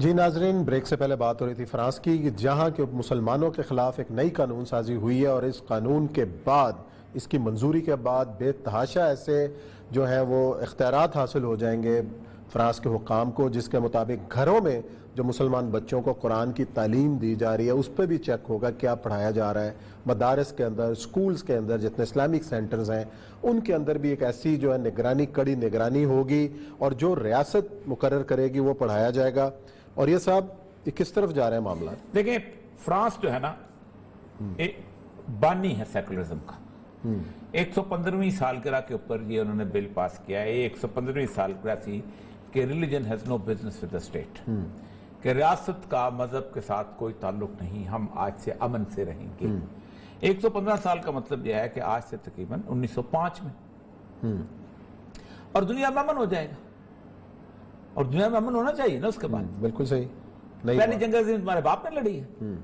جی ناظرین، بریک سے پہلے بات ہو رہی تھی فرانس کی، جہاں کے مسلمانوں کے خلاف ایک نئی قانون سازی ہوئی ہے، اور اس قانون کے بعد، اس کی منظوری کے بعد بے تحاشا ایسے جو ہیں وہ اختیارات حاصل ہو جائیں گے فرانس کے حکام کو، جس کے مطابق گھروں میں جو مسلمان بچوں کو قرآن کی تعلیم دی جا رہی ہے اس پہ بھی چیک ہوگا کیا پڑھایا جا رہا ہے۔ مدارس کے اندر، سکولز کے اندر، جتنے اسلامک سینٹرز ہیں ان کے اندر بھی ایک ایسی جو ہے نگرانی، کڑی نگرانی ہوگی، اور جو ریاست مقرر کرے گی وہ پڑھایا جائے گا۔ اور یہ صاحب یہ کس طرف جا رہے ہیں معاملات؟ دیکھیں، فرانس جو ہے نا ایک بانی ہے سیکولرزم کا۔ 115ویں سالگرہ کے اوپر یہ انہوں نے بل پاس کیا ہے۔ 115ویں سالگرہ تھی کہ religion has no business with the state, کہ ریاست کا مذہب کے ساتھ کوئی تعلق نہیں، ہم آج سے امن سے رہیں گے۔ 115 سال کا مطلب یہ ہے کہ آج سے تقریباً 1905 میں، اور دنیا میں امن ہو جائے گا، اور دنیا میں امن ہونا چاہیے نا اس کے بعد۔ بالکل صحیح۔ پہلی جنگ عظیم تمہارے باپ نے لڑی ہے،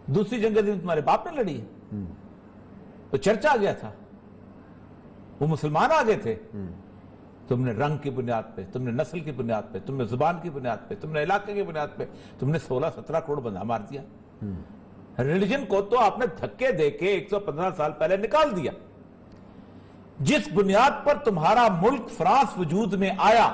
دوسری جنگ عظیم تمہارے باپ نے لڑی ہے، تو چرچ آ گیا تھا، وہ مسلمان آ گئے تھے۔ تم نے رنگ کی بنیاد پہ، تم نے نسل کی بنیاد پہ، تم نے زبان کی بنیاد پہ، تم نے علاقے کی بنیاد پہ تم نے 16-17 کروڑ بندہ مار دیا۔ ریلیجن کو تو آپ نے دھکے دے کے 115 سال پہلے نکال دیا۔ جس بنیاد پر تمہارا ملک فرانس وجود میں آیا،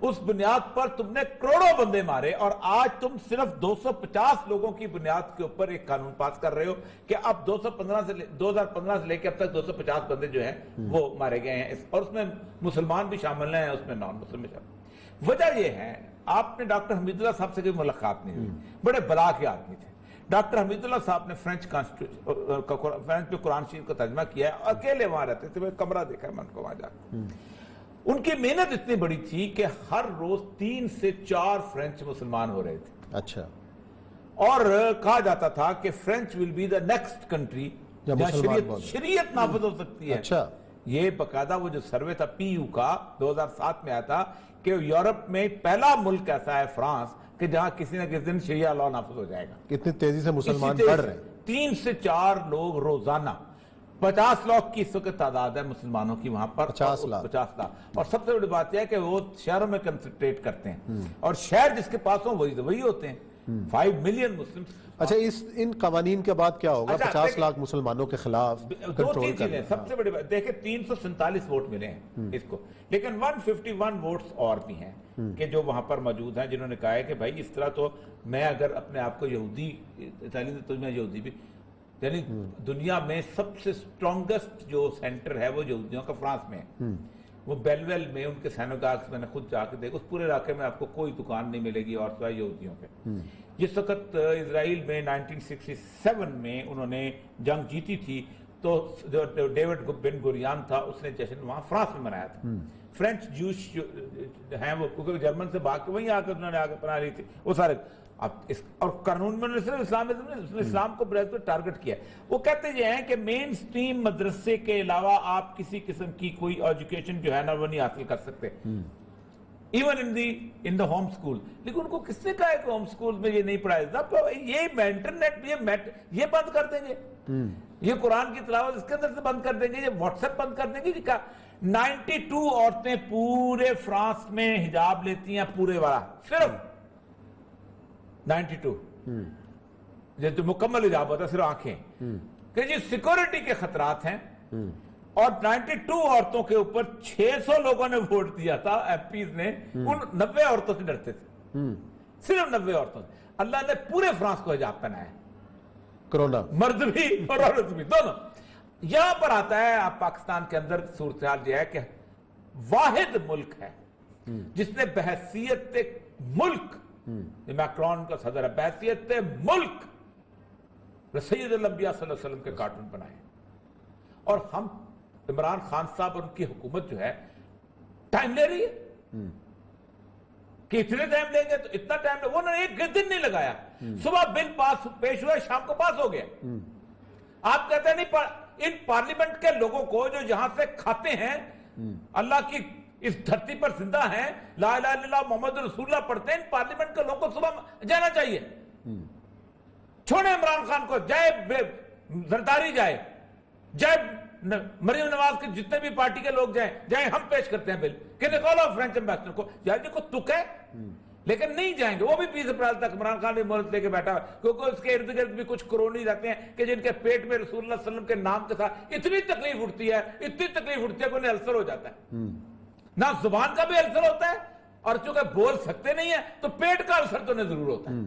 اس بنیاد پر تم نے کروڑوں بندے مارے، اور آج تم صرف 250 لوگوں کی بنیاد کے اوپر ایک قانون پاس کر رہے ہو کہ اب 2015 سے لے کے اب تک 250 بندے جو ہیں وہ مارے گئے ہیں، اور اس میں مسلمان بھی شامل ہیں، اس میں نان مسلم بھی شامل۔ وجہ یہ ہے، آپ نے ڈاکٹر حمید اللہ صاحب سے کوئی ملاقات نہیں ہوئی، بڑے بلا کے آدمی تھے۔ ڈاکٹر حمید اللہ صاحب نے فرینچ پہ قرآن شریف کا ترجمہ کیا ہے، اکیلے وہاں رہتے تھے، میں کمرہ دیکھا میں ان کو وہاں جا کے۔ ان کی محنت اتنی بڑی تھی کہ ہر روز 3 سے 4 فرینچ مسلمان ہو رہے تھے۔ اچھا۔ اور کہا جاتا تھا کہ French will be the next country جہاں شریعت نافذ ہو سکتی ہے۔ اچھا۔ یہ باقاعدہ وہ جو سروے تھا پی یو کا 2007 میں آیا تھا کہ یورپ میں پہلا ملک ایسا ہے فرانس کہ جہاں کسی نہ کسی دن شریعہ لاء نافذ ہو جائے گا۔ کتنی تیزی سے مسلمان بڑھ رہے ہیں۔ 3 سے 4 لوگ روزانہ، 50 لاکھ کی اس وقت تعداد ہے مسلمانوں کی وہاں پر، 50 لاکھ۔ اور سب سے بڑی بات یہ ہے کہ وہ شہروں میں کنسنٹریٹ کرتے ہیں، اور شہر جس کے پاس ہوں وہی ہوتے ہیں۔ 5 ملین مسلم۔ اچھا، ان قوانین کے بعد کیا ہوگا 50 لاکھ مسلمانوں کے خلاف 2-3 چیزیں؟ سب سے بڑی بات دیکھیں، 347 ووٹ ملے ہیں اس کو، لیکن 151 ووٹس اور بھی ہیں کہ جو وہاں پر موجود ہیں، جنہوں نے کہا ہے کہ بھائی اس طرح تو میں اگر اپنے آپ کو یہودی تعلیم تو میں یہودی بھی، یعنی دنیا میں سب سے سٹرونگسٹ جو سینٹر ہے وہ یہودیوں کا فرانس میں ہے۔ وہ بیلویل میں ان کے سینوگاگز میں نے خود جا کے دیکھا، اس پورے علاقے میں آپ کو کوئی دکان نہیں ملے گی اور سوائے یہودیوں کے۔ جس وقت اسرائیل میں 1967 میں انہوں نے جنگ جیتی تھی تو جو ڈیوڈ بن گوریان تھا اس نے جشن وہاں فرانس میں منایا تھا۔ فرینچ جوش ہیں وہ، کیونکہ جرمن سے بھاگ کے وہیں آ کر انہوں نے آگے بنا لی تھی وہ سارے۔ اور قانون میں انہوں نے صرف اسلام کو ٹارگٹ کیا۔ وہ کہتے یہ ہیں کہ مین سٹریم مدرسے کے علاوہ آپ کسی قسم کی کوئی ایجوکیشن جو ہے نا وہ نہیں حاصل کر سکتے، even in the home school. لیکن ان کو کس نے کہا ہے کہ ہوم سکول میں یہ نہیں پڑھایا جاتا؟ یہ انٹرنیٹ یہ بند کر دیں گے، یہ قرآن کی تلاوت اس کے اندر سے بند کر دیں گے، یہ واٹس ایپ بند کر دیں گے۔ 92 عورتیں پورے فرانس میں حجاب لیتی ہیں، پورے والا صرف 92، جو مکمل حجاب ہوتا ہے صرف آنکھیں، کہ جی سیکورٹی کے خطرات ہیں۔ اور 92 عورتوں کے اوپر 600 لوگوں نے ووٹ دیا تھا، ایم پیز نے، ان 90 عورتوں سے ڈرتے تھے، صرف 90 عورتوں سے۔ اللہ نے پورے فرانس کو حجاب پہنایا، کرونا، مرد بھی اور عورت بھی، دونوں۔ یہاں پر آتا ہے آپ پاکستان کے اندر صورتحال یہ ہے کہ واحد ملک ہے جس نے بحیثیت ملک، میکرون کا صدر ہے، بحیثیت ملک سید الانبیاء صلی اللہ علیہ وسلم کے کارٹون بنائے، اور ہم عمران خان صاحب اور ان کی حکومت جو ہے ٹائم لے رہی ہے کہ اتنے ٹائم لیں گے تو اتنا ٹائم لے، انہوں نے ایک دن نہیں لگایا، صبح بل پاس پیش ہوا، شام کو پاس ہو گیا۔ آپ کہتے ہیں نہیں، ان پارلیمنٹ کے لوگوں کو جو یہاں سے کھاتے ہیں، اللہ کی اس دھرتی پر زندہ ہیں، لا الہ الا اللہ محمد رسول اللہ پڑھتے ہیں، ان پارلیمنٹ کے لوگوں کو صبح جانا چاہیے۔ چھوڑے عمران خان کو، جائے زرداری جائے مریم نواز کے جتنے بھی پارٹی کے لوگ جائیں، ہم پیش کرتے ہیں بل کہ نکالو فرینچ ایمبیسڈر کو۔ یار جی کو تک ہے لیکن نہیں جائیں گے. وہ بھی 20 اپریل تک عمران خان بھی مہلت لے کے بیٹھا ہے, کیونکہ اس کے ارد گرد بھی کچھ کرونی رہتے ہیں کہ جن کے پیٹ میں رسول اللہ صلی اللہ علیہ وسلم کے نام کے ساتھ اتنی تکلیف اٹھتی ہے کہ انہیں السر ہو جاتا ہے. نہ زبان کا بھی السر ہوتا ہے, اور چونکہ بول سکتے نہیں ہیں تو پیٹ کا السر تو انہیں ضرور ہوتا ہے.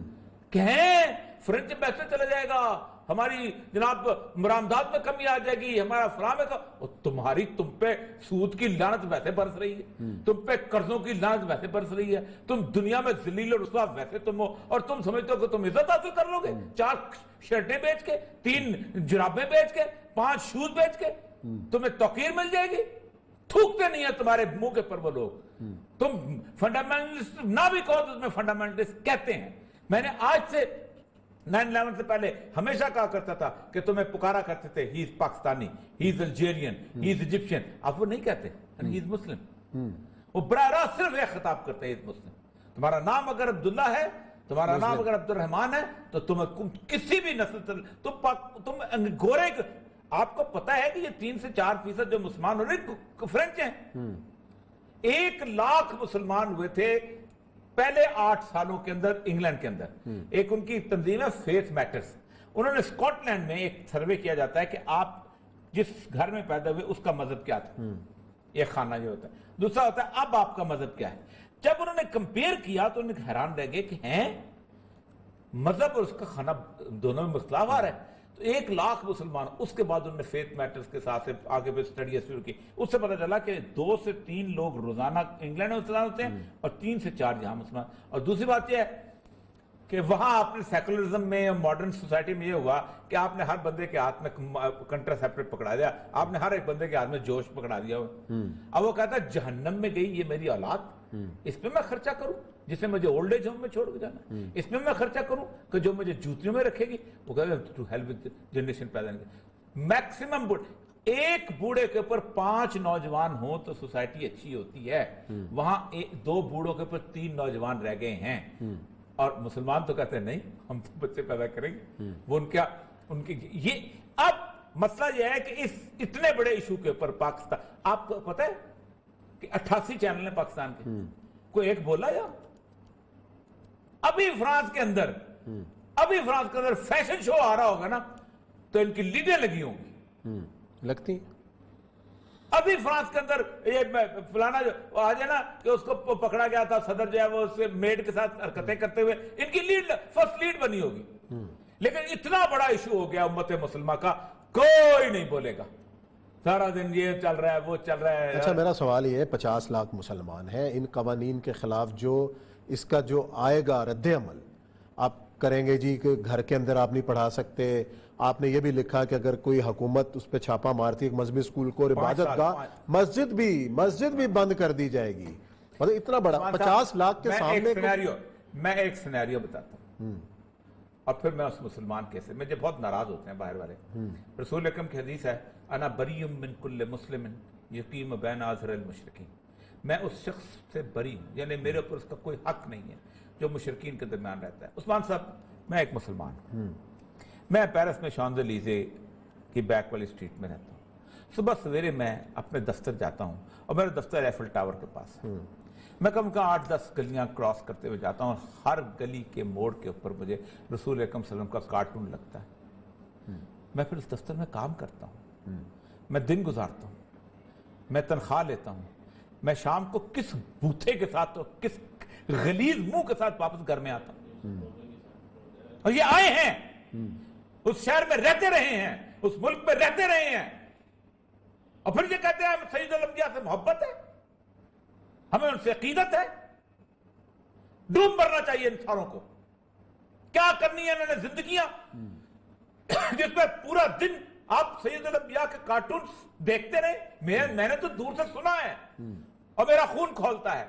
کہیں فرنچ ایمبیسڈر چلا جائے گا, ہماری جناب مرامدات میں کمی آ جائے گی, ہمارا فلاں میں تم پہ سود کی لعنت ویسے برس رہی ہے, تم پہ قرضوں کی لعنت ویسے برس رہی ہے, تم دنیا میں ذلیل و رسوا ویسے تم ہو, اور تم سمجھتے ہو کہ تم عزت حاصل کر لو گے 4 شرٹیں بیچ کے, 3 جرابیں بیچ کے, 5 شوز بیچ کے تمہیں توقیر مل جائے گی. تھوکتے نہیں ہیں تمہارے منہ کے پر وہ لوگ. تم فنڈامنٹلسٹ نہ بھی کہو تو تمہیں فنڈامنٹلسٹ کہتے ہیں. میں نے آج سے 9/11 سے پہلے ہمیشہ کہا کرتا تھا کہ تمہیں پکارا کرتے تھے ہی از پاکستانی, ہی از الجیرین, ہی از ایجپشین. اب وہ نہیں کہتے, ہی از مسلم. وہ براہ راست صرف یہ خطاب کرتے ہیں, ہی از مسلم. تمہارا نام اگر عبداللہ ہے, تمہارا نام اگر عبد الرحمن ہے, تو تمہیں کسی بھی نسل تم گورے, آپ کو پتا ہے کہ یہ 3 سے 4% جو مسلمان ہو رہے فرینچ ہیں. 1 لاکھ مسلمان ہوئے تھے پہلے 8 سالوں کے اندر انگلینڈ کے اندر. ایک ان کی تنظیم ہے فیتھ میٹرز. انہوں نے اسکاٹ لینڈ میں ایک سروے کیا جاتا ہے کہ آپ جس گھر میں پیدا ہوئے اس کا مذہب کیا تھا, ایک خانہ یہ ہوتا ہے. دوسرا ہوتا ہے اب آپ کا مذہب کیا ہے. جب انہوں نے کمپیئر کیا تو انہیں حیران رہ گئے کہ ہیں مذہب اور اس کا خانہ دونوں میں اختلاف آ رہا ہے. تو 1 لاکھ مسلمان, اس کے بعد انہوں نے فیتھ میٹرز کے ساتھ آگے پہ اسٹڈیز شروع کی. اس سے پتہ چلا کہ 2 سے 3 لوگ روزانہ انگلینڈ میں مسلمان ہوتے ہیں اور 3 سے 4 یہاں مسلمان. اور دوسری بات یہ ہے کہ وہاں آپ نے سیکولرزم میں, ماڈرن سوسائٹی میں یہ ہوا کہ آپ نے ہر بندے کے ہاتھ میں کنٹراسیپٹیو پکڑا دیا, آپ نے ہر ایک بندے کے ہاتھ میں جوش پکڑا دیا. اب وہ کہتا ہے جہنم میں گئی یہ میری اولاد, اس پہ میں خرچہ کروں جس میں مجھے اولڈ ایج ہوم میں چھوڑ کے جانا, اس میں خرچہ کروں کہ جو مجھے جوتیوں میں رکھے گی. وہ کہتا ہے ٹو ہیلپ وتھ جنریشن پیدا نہیں. میکسیمم ایک بوڑھے کے اوپر 5 نوجوان ہوں تو سوسائٹی اچھی ہوتی ہے. وہاں 2 بوڑھوں کے اوپر 3 نوجوان رہ گئے ہیں, اور مسلمان تو کہتے ہیں نہیں ہم تو بچے پیدا کریں گے. وہ ان کی یہ اب مسئلہ یہ ہے کہ اس اتنے بڑے ایشو کے اوپر پاکستان, آپ کو پتہ ہے کہ 88 چینل ہیں پاکستان کے, کوئی ایک بولا یا ابھی فرانس کے اندر فیشن شو آ رہا ہوگا نا تو ان کی لیڈیں لگی ہوں گی, لگتی. ابھی فرانس کے اندر یہ فلانا جو آ جائے نا کہ اس کو پکڑا گیا تھا صدر جو ہے وہ اس سے میڈ کے ساتھ حرکتیں کرتے ہوئے, ان کی لیڈ فرسٹ لیڈ بنی ہوگی. لیکن اتنا بڑا ایشو ہو گیا امت مسلمہ کا, کوئی نہیں بولے گا, سارا دن یہ چل رہا ہے وہ چل رہا ہے. اچھا میرا سوال یہ ہے 50 لاکھ مسلمان ہیں, ان قوانین کے خلاف جو اس کا جو آئے گا رد عمل آپ کریں گے جی کہ گھر کے اندر آپ نہیں پڑھا سکتے. آپ نے یہ بھی لکھا کہ اگر کوئی حکومت اس پہ چھاپا مارتی ہے مذہبی اسکول کو اور عبادت گاہ مسجد بھی بند کر دی جائے گی. مطلب اتنا بڑا 50 لاکھ کے سامنے میں ایک سینیریو بتاتا ہوں اور پھر میں اس مسلمان کیسے مجھے بہت ناراض ہوتے ہیں باہر والے. رسول اکرم کی حدیث ہے انا بری من کل مسلم یقیم بین اظہر المشرکین, میں اس شخص سے بری ہوں, یعنی میرے اوپر اس کا کوئی حق نہیں ہے جو مشرکین کے درمیان رہتا ہے. عثمان صاحب میں ایک مسلمان ہوں, میں پیرس میں شانزے لیزے کی بیک والی اسٹریٹ میں رہتا ہوں. صبح سویرے میں اپنے دفتر جاتا ہوں اور میرا دفتر ایفل ٹاور کے پاس ہے. میں کم کا 8-10 گلیاں کراس کرتے ہوئے جاتا ہوں, ہر گلی کے موڑ کے اوپر مجھے رسول اکرم صلی اللہ علیہ وسلم کا کارٹون لگتا ہے. میں پھر اس دفتر میں کام کرتا ہوں, میں دن گزارتا ہوں, میں تنخواہ لیتا ہوں, میں شام کو کس بوتھے کے ساتھ تو کس غلیظ منہ کے ساتھ واپس گھر میں آتا ہوں. اور یہ آئے ہیں, اس شہر میں رہتے رہے ہیں, اس ملک میں رہتے رہے ہیں, اور پھر یہ کہتے ہیں ہمیں سید الانبیاء سے محبت ہے, ہمیں ان سے عقیدت ہے. ڈوب مرنا چاہیے انسانوں کو. کیا کرنی ہے انہوں نے زندگیاں جس میں پورا دن آپ سید الانبیاء کے کارٹونز دیکھتے رہے. میں نے تو دور سے سنا ہے اور میرا خون کھولتا ہے.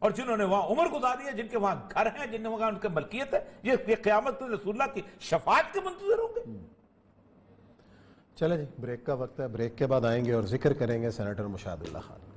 اور جنہوں نے وہاں عمر گزاری ہے, جن کے وہاں گھر ہیں, جن نے وہاں ان کے ملکیت ہے, یہ قیامت رسول اللہ کی شفاعت کے منتظر ہوں گے. چلیں جی بریک کا وقت ہے, بریک کے بعد آئیں گے اور ذکر کریں گے سینیٹر مشاہد اللہ خان.